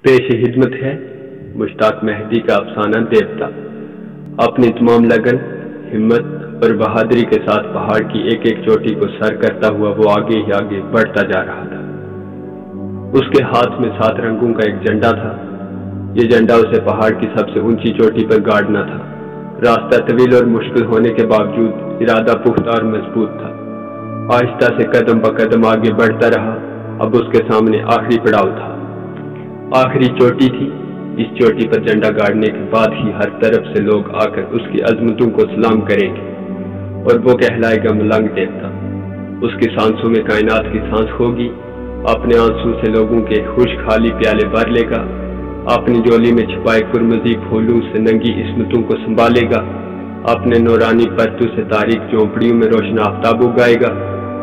पेश खिदमत है मुश्ताक मेहदी का अफसाना देवता। अपनी तमाम लगन, हिम्मत और बहादुरी के साथ पहाड़ की एक एक चोटी को सर करता हुआ वो आगे ही आगे बढ़ता जा रहा था। उसके हाथ में 7 रंगों का एक झंडा था। ये झंडा उसे पहाड़ की सबसे ऊंची चोटी पर गाड़ना था। रास्ता तवील और मुश्किल होने के बावजूद इरादा पुख्ता और मजबूत था। आहिस्ता से कदम ब कदम आगे बढ़ता रहा। अब उसके सामने आखिरी पड़ाव था, आखिरी चोटी थी। इस चोटी पर झंडा गाड़ने के बाद ही हर तरफ से लोग आकर उसकी अजमतों को सलाम करेंगे और वो कहलाएगा मलंग देवता। उसकी सांसों में कायनात की सांस होगी। अपने आंसू से लोगों के खुश खाली प्याले भर लेगा। अपनी झोली में छुपाए कुरमजी फूलों से नंगी इस्मतों को संभालेगा। अपने नूरानी परतों से तारीख झोंपड़ियों में रोशन आफ्ताब उगाएगा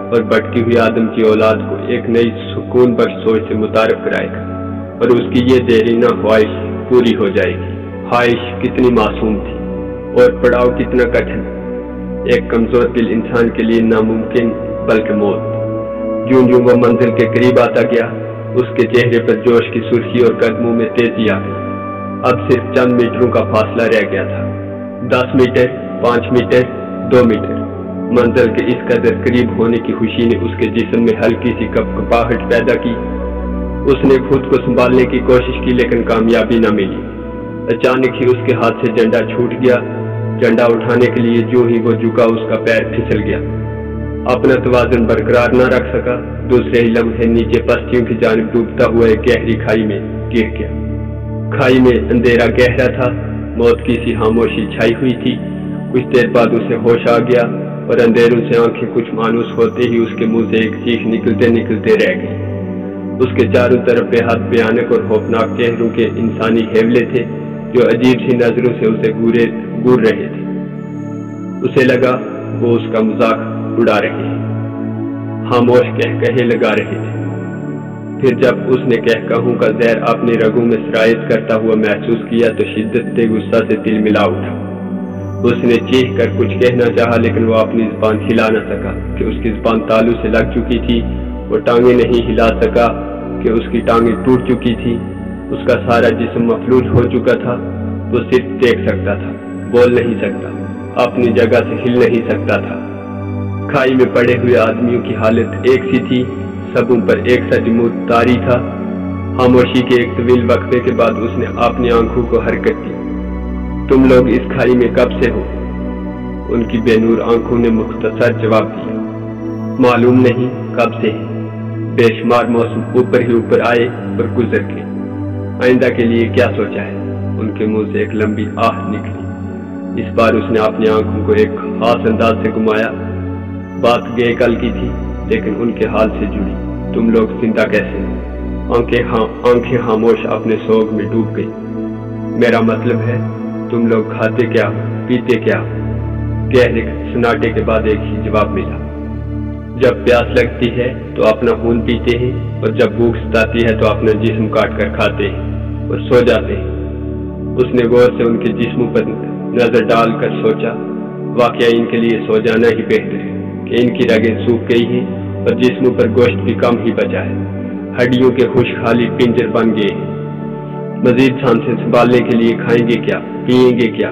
और भटकी हुई आदम की औलाद को एक नई सुकून बख्श सोच से मुतारफ कराएगा और उसकी ये देरीना ख्वाहिश पूरी हो जाएगी। ख्वाहिश कितनी मासूम थी और पड़ाव कितना कठिन। एक कमजोर दिल इंसान के लिए नामुमकिन बल्कि मौत। यूं यूं वो मंजिल के करीब आता गया। उसके चेहरे पर जोश की सुर्खी और कदमों में तेजी आ गई। अब सिर्फ चंद मीटरों का फासला रह गया था। 10 मीटर, 5 मीटर, 2 मीटर। मंजिल के इस कदर करीब होने की खुशी ने उसके जिस्म में हल्की सी कपकपाहट पैदा की। उसने खुद को संभालने की कोशिश की लेकिन कामयाबी न मिली। अचानक ही उसके हाथ से झंडा छूट गया। झंडा उठाने के लिए जो ही वो झुका उसका पैर फिसल गया। अपना तवाज़ुन बरकरार न रख सका। दूसरे ही लम्हे नीचे पस्तियों की जानिब डूबता हुआ एक गहरी खाई में गिर गया। खाई में अंधेरा गहरा था। मौत की सी खामोशी छाई हुई थी। कुछ देर बाद उसे होश आ गया और अंधेरों से आंखें कुछ मानूस होते ही उसके मुंह से एक चीख निकलते निकलते रह गई। उसके चारों तरफ बेहद भयानक और खौफनाक चेहरों के इंसानी हेवले थे जो अजीब सी नजरों से उसे घूर रहे थे। उसे लगा वो उसका मजाक उड़ा रहे हैं, खामोश कहकहे लगा रहे थे। फिर जब उसने कहकहों का जहर अपनी रगों में सरायत करता हुआ महसूस किया तो शिद्दत से गुस्सा से दिल मिला उठा। उसने चीख कर कुछ कहना चाहा लेकिन वो अपनी जुबान हिला न सका कि उसकी जुबान तालू से लग चुकी थी। वो टांगे नहीं हिला सका कि उसकी टांगे टूट चुकी थी। उसका सारा जिस्म मफलूज हो चुका था। वो सिर्फ देख सकता था, बोल नहीं सकता, अपनी जगह से हिल नहीं सकता था। खाई में पड़े हुए आदमियों की हालत एक सी थी। सबों पर एक सा जमूद तारी था। खामोशी के एक तवील वक्फे के बाद उसने अपनी आंखों को हरकत दी। तुम लोग इस खाई में कब से हो? उनकी बेनूर आंखों ने मुख्तसर जवाब दिया, मालूम नहीं कब से है। बेशुमार मौसम ऊपर ही ऊपर आए और गुजर गए। आइंदा के लिए क्या सोचा है? उनके मुंह से एक लंबी आह निकली। इस बार उसने अपनी आंखों को एक खास अंदाज से घुमाया। बात गए कल की थी लेकिन उनके हाल से जुड़ी। तुम लोग जिंदा कैसे हो? आंखें खामोश अपने सोग में डूब गई। मेरा मतलब है तुम लोग खाते क्या हो, पीते क्या हो? गहरे सन्नाटे के बाद एक ही जवाब मिला, जब प्यास लगती है तो अपना खून पीते हैं और जब भूख सताती है तो अपना जिस्म काट कर खाते हैं और सो जाते हैं। उसने गौर से उनके जिस्मों पर नजर डालकर सोचा, वाकया इनके लिए सो जाना ही बेहतर है कि इनकी रगें सूख गई हैं और जिस्मों पर गोश्त भी कम ही बचा है। हड्डियों के खुशहाली पिंजर बन गए हैं। मजीद सांसें संभालने के लिए खाएंगे क्या, पिएंगे क्या?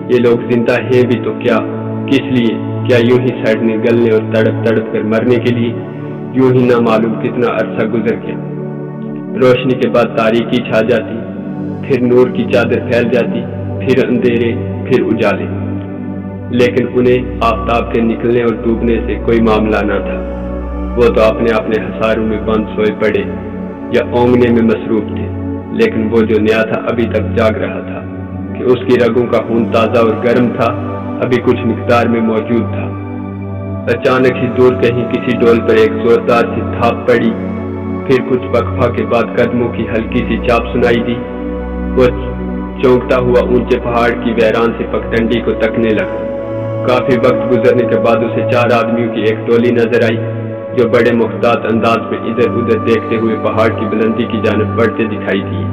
ये लोग जिंदा हैं भी तो क्या, किस लिए? क्या यूं ही सड़ने गलने और तड़प तड़प कर मरने के लिए? यूं ही ना मालूम कितना अरसा गुजर गया। रोशनी के बाद तारीकी छा जाती, फिर नूर की चादर फैल जाती, फिर अंधेरे, फिर उजाले। लेकिन उन्हें आफताब के निकलने और डूबने से कोई मामला न था। वो तो अपने अपने हसारों में बंद सोए पड़े या ओंगने में मसरूफ थे। लेकिन वो जो नया था अभी तक जाग रहा था कि उसकी रगों का खून ताज़ा और गर्म था, अभी कुछ मिकदार में मौजूद था। अचानक ही दूर कहीं किसी डोल पर एक जोरदार सी थाप पड़ी। फिर कुछ वक्फा के बाद कदमों की हल्की सी चाप सुनाई दी। वो चौंकता हुआ ऊंचे पहाड़ की वैरान से पगडंडी को तकने लगा। काफी वक्त गुजरने के बाद उसे 4 आदमियों की एक टोली नजर आई जो बड़े मुख्तात अंदाज में इधर उधर देखते हुए पहाड़ की बुलंदी की जानिब बढ़ते दिखाई दिए।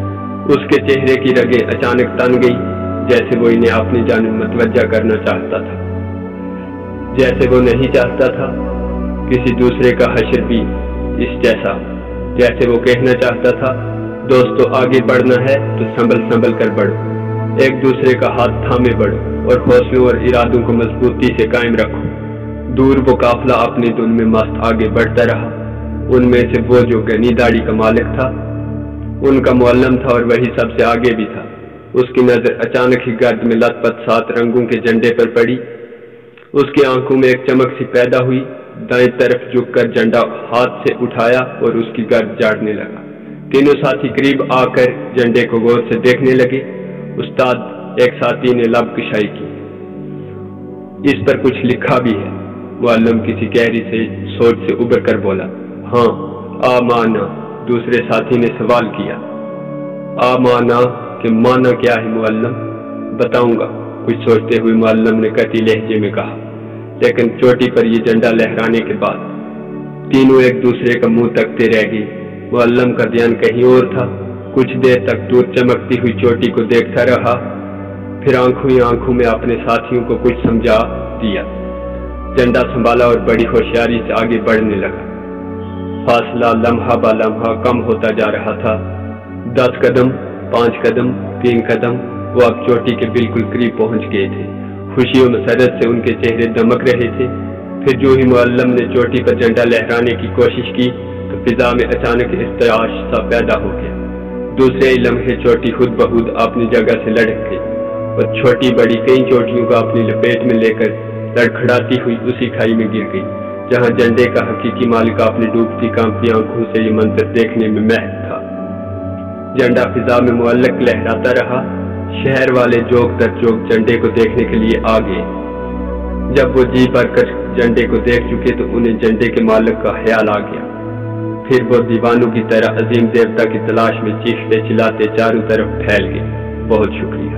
उसके चेहरे की रगें अचानक तन गई, जैसे वो इन्हें अपनी जानिब मतवज्जा करना चाहता था, जैसे वो नहीं चाहता था किसी दूसरे का हश्र भी इस जैसा, जैसे वो कहना चाहता था दोस्तों, आगे बढ़ना है तो संभल संभल कर बढ़ो, एक दूसरे का हाथ थामे बढ़ो और हौसलों और इरादों को मजबूती से कायम रखो। दूर वो काफिला अपनी धुन में मस्त आगे बढ़ता रहा। उनमें से वो जो घनी दाढ़ी का मालिक था, उनका मुअल्लिम था और वही सबसे आगे भी था। उसकी नजर अचानक ही गर्द में लथपथ 7 रंगों के झंडे पर पड़ी। उसकी आंखों में एक चमक सी पैदा हुई। दाएं तरफ झुककर झंडा हाथ से उठाया और उसकी गर्द झाड़ने लगा। तीनों साथी करीब आकर झंडे को गौर से देखने लगे। उस्ताद, एक साथी ने लब किशाई की, इस पर कुछ लिखा भी है। मुअल्लिम किसी गहरी से सोच से उबर कर बोला, हाँ, आमाना। दूसरे साथी ने सवाल किया, आमाना के माना क्या है मुअल्लिम? बताऊंगा, कुछ सोचते हुए मुअल्लिम ने कती लहजे में कहा। लेकिन चोटी पर यह झंडा लहराने के बाद तीनों एक दूसरे का मुंह तकते रह गए। मुअल्लिम का ध्यान कहीं और था। कुछ देर तक दूर चमकती हुई चोटी को देखता रहा, फिर आंखों ही आंखों में अपने साथियों को कुछ समझा दिया। झंडा संभाला और बड़ी होशियारी से आगे बढ़ने लगा। फासला लम्हा ब लम्हा कम होता जा रहा था। 10 कदम, 5 कदम, 3 कदम, वो अब चोटी के बिल्कुल करीब पहुंच गए थे। खुशी और मसरत से उनके चेहरे दमक रहे थे। फिर जो ही मुअल्लिम ने चोटी पर झंडा लहराने की कोशिश की तो फिजा में अचानक इर्तियाश सा पैदा हो गया। दूसरे ही लम्हे चोटी खुद बखुद अपनी जगह से लड़क गई और छोटी बड़ी कई चोटियों को अपनी लपेट में लेकर लड़खड़ाती हुई उसी खाई में गिर गई जहां झंडे का हकीकी मालिक अपनी डूबती कांपती आंखों से ये मंजर देखने में महक था। झंडा फिजा में मुअल्लक लहराता रहा। शहर वाले जोक दर जोक झंडे को देखने के लिए आ गए। जब वो जी भरकर झंडे को देख चुके तो उन्हें झंडे के मालिक का ख्याल आ गया। फिर वो दीवानों की तरह अजीम देवता की तलाश में चीखते चिल्लाते चारों तरफ फैल गए। बहुत शुक्रिया।